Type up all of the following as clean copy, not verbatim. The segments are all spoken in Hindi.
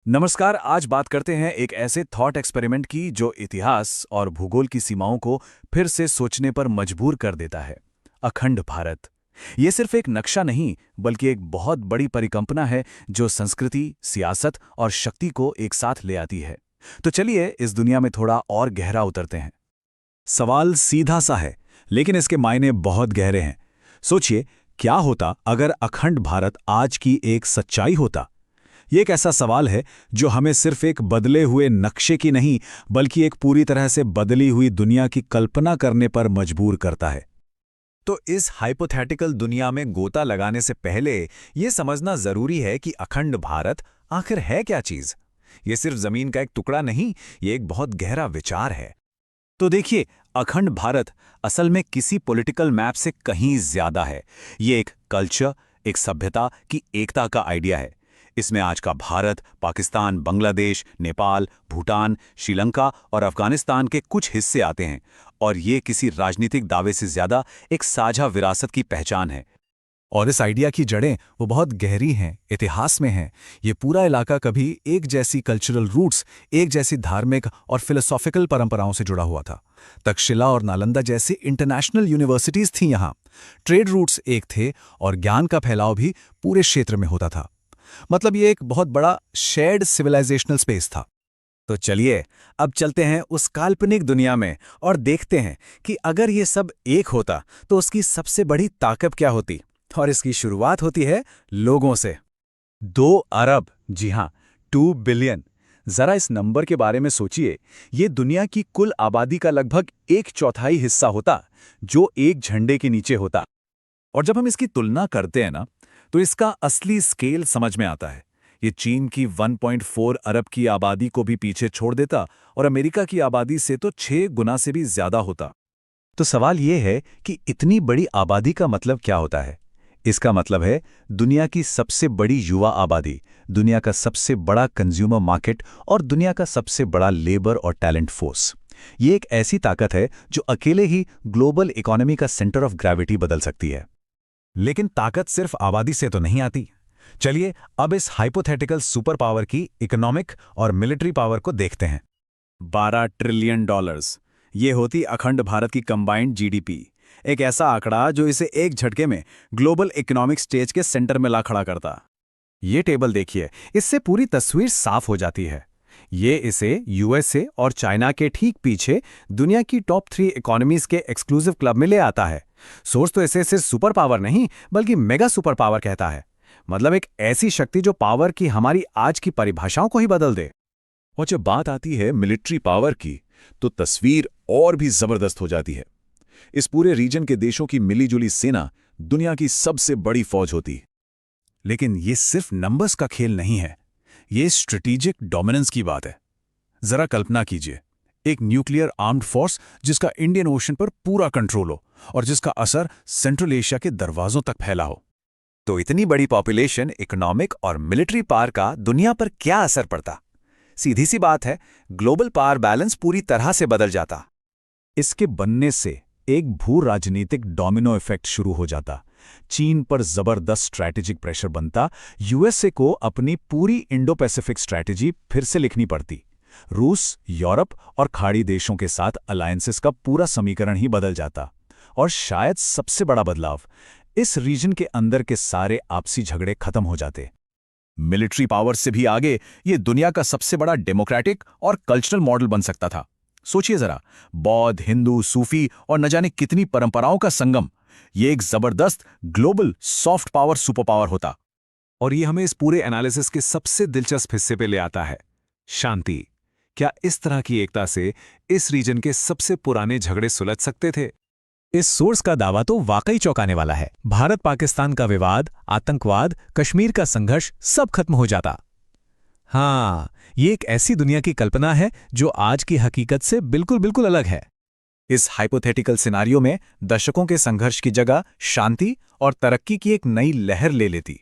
नमस्कार। आज बात करते हैं एक ऐसे थॉट एक्सपेरिमेंट की जो इतिहास और भूगोल की सीमाओं को फिर से सोचने पर मजबूर कर देता है। अखंड भारत। ये सिर्फ एक नक्शा नहीं बल्कि एक बहुत बड़ी परिकल्पना है जो संस्कृति, सियासत और शक्ति को एक साथ ले आती है। तो चलिए इस दुनिया में थोड़ा और गहरा उतरते हैं। सवाल सीधा सा है, लेकिन इसके मायने बहुत गहरे हैं। सोचिए, क्या होता अगर अखंड भारत आज की एक सच्चाई होता? ये एक ऐसा सवाल है जो हमें सिर्फ एक बदले हुए नक्शे की नहीं बल्कि एक पूरी तरह से बदली हुई दुनिया की कल्पना करने पर मजबूर करता है। तो इस हाइपोथेटिकल दुनिया में गोता लगाने से पहले ये समझना जरूरी है कि अखंड भारत आखिर है क्या चीज। ये सिर्फ जमीन का एक टुकड़ा नहीं, ये एक बहुत गहरा विचार है। तो देखिए, अखंड भारत असल में किसी पॉलिटिकल मैप से कहीं ज्यादा है। ये एक कल्चर, एक सभ्यता की एकता का आइडिया है। इसमें आज का भारत, पाकिस्तान, बांग्लादेश, नेपाल, भूटान, श्रीलंका और अफगानिस्तान के कुछ हिस्से आते हैं, और ये किसी राजनीतिक दावे से ज्यादा एक साझा विरासत की पहचान है। और इस आइडिया की जड़ें वो बहुत गहरी हैं, इतिहास में हैं। ये पूरा इलाका कभी एक जैसी कल्चरल रूट्स, एक जैसी धार्मिक और फिलोसॉफिकल परंपराओं से जुड़ा हुआ था। तक्षशिला और नालंदा जैसी इंटरनेशनल यूनिवर्सिटीज थीं यहाँ। ट्रेड रूट्स एक थे और ज्ञान का फैलाव भी पूरे क्षेत्र में होता था। मतलब ये एक बहुत बड़ा शेयर्ड सिविलाइजेशनल स्पेस था। तो चलिए अब चलते हैं उस काल्पनिक दुनिया में और देखते हैं कि अगर ये सब एक होता तो उसकी सबसे बड़ी ताकत क्या होती। और इसकी शुरुआत होती है लोगों से। 2 अरब, जी हां, 2 बिलियन। जरा इस नंबर के बारे में सोचिए। ये दुनिया की कुल आबादी का लगभग 1/4 हिस्सा होता, जो एक झंडे के नीचे होता। और जब हम इसकी तुलना करते हैं ना, तो इसका असली स्केल समझ में आता है। ये चीन की 1.4 अरब की आबादी को भी पीछे छोड़ देता और अमेरिका की आबादी से तो 6 गुना से भी ज्यादा होता। तो सवाल ये है कि इतनी बड़ी आबादी का मतलब क्या होता है? इसका मतलब है दुनिया की सबसे बड़ी युवा आबादी, दुनिया का सबसे बड़ा कंज्यूमर मार्केट और दुनिया का सबसे बड़ा लेबर और टैलेंट फोर्स। ये एक ऐसी ताकत है जो अकेले ही ग्लोबल इकोनॉमी का सेंटर ऑफ ग्रेविटी बदल सकती है। लेकिन ताकत सिर्फ आबादी से तो नहीं आती। चलिए अब इस हाइपोथेटिकल सुपर पावर की इकोनॉमिक और मिलिट्री पावर को देखते हैं। 12 ट्रिलियन डॉलर्स, ये होती अखंड भारत की कंबाइंड जीडीपी। एक ऐसा आंकड़ा जो इसे एक झटके में ग्लोबल इकोनॉमिक स्टेज के सेंटर में ला खड़ा करता। ये टेबल देखिए, इससे पूरी तस्वीर साफ हो जाती है। ये इसे यूएसए और चाइना के ठीक पीछे दुनिया की टॉप 3 इकोनॉमीज के एक्सक्लूसिव क्लब में ले आता है। सोर्स तो इसे सिर्फ सुपर पावर नहीं बल्कि मेगा सुपर पावर कहता है। मतलब एक ऐसी शक्ति जो पावर की हमारी आज की परिभाषाओं को ही बदल दे। और जब बात आती है मिलिट्री पावर की, तो तस्वीर और भी जबरदस्त हो जाती है। इस पूरे रीजन के देशों की मिलीजुली सेना दुनिया की सबसे बड़ी फौज होती। लेकिन ये सिर्फ नंबर्स का खेल नहीं है, ये स्ट्रेटेजिक डोमिनेंस की बात है। जरा कल्पना कीजिए, एक न्यूक्लियर आर्म्ड फोर्स जिसका इंडियन ओशन पर पूरा कंट्रोल हो और जिसका असर सेंट्रल एशिया के दरवाजों तक फैला हो। तो इतनी बड़ी पॉपुलेशन, इकोनॉमिक और मिलिट्री पावर का दुनिया पर क्या असर पड़ता? सीधी सी बात है, ग्लोबल पावर बैलेंस पूरी तरह से बदल जाता। इसके बनने से एक भू राजनीतिक डोमिनो इफेक्ट शुरू हो जाता। चीन पर जबरदस्त स्ट्रैटेजिक प्रेशर बनता। यूएसए को अपनी पूरी इंडो पैसिफिक स्ट्रैटेजी फिर से लिखनी पड़ती। रूस, यूरोप और खाड़ी देशों के साथ अलायंसेस का पूरा समीकरण ही बदल जाता। और शायद सबसे बड़ा बदलाव, इस रीजन के अंदर के सारे आपसी झगड़े खत्म हो जाते। मिलिट्री पावर से भी आगे ये दुनिया का सबसे बड़ा डेमोक्रेटिक और कल्चरल मॉडल बन सकता था। सोचिए जरा, बौद्ध, हिंदू, सूफी और न जाने कितनी परंपराओं का संगम। ये एक जबरदस्त global soft power super power होता। और ये हमें इस पूरे एनालिसिस के सबसे दिलचस्प हिस्से पे ले आता है, शांति। क्या इस तरह की एकता से इस रीजन के सबसे पुराने झगड़े सुलझ सकते थे? इस सोर्स का दावा तो वाकई चौंकाने वाला है। भारत पाकिस्तान का विवाद, आतंकवाद, कश्मीर का संघर्ष सब खत्म हो जाता। हाँ, ये एक ऐसी दुनिया की कल्पना है जो आज की हकीकत से बिल्कुल अलग है। इस हाइपोथेटिकल सिनारियो में दशकों के संघर्ष की जगह शांति और तरक्की की एक नई लहर ले लेती।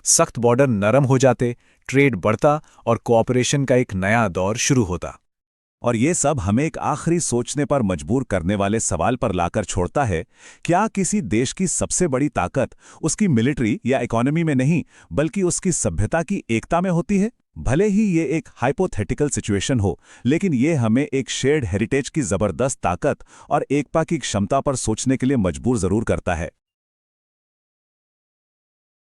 सख्त बॉर्डर नरम हो जाते, ट्रेड बढ़ता और कोऑपरेशन का एक नया दौर शुरू होता। और ये सब हमें एक आखिरी सोचने पर मजबूर करने वाले सवाल पर लाकर छोड़ता है, क्या किसी देश की सबसे बड़ी ताकत उसकी मिलिट्री या इकोनॉमी में नहीं बल्कि उसकी सभ्यता की एकता में होती है? भले ही ये एक हाइपोथेटिकल सिचुएशन हो, लेकिन ये हमें एक शेयर्ड हेरिटेज की जबरदस्त ताकत और एकता की क्षमता पर सोचने के लिए मजबूर जरूर करता है।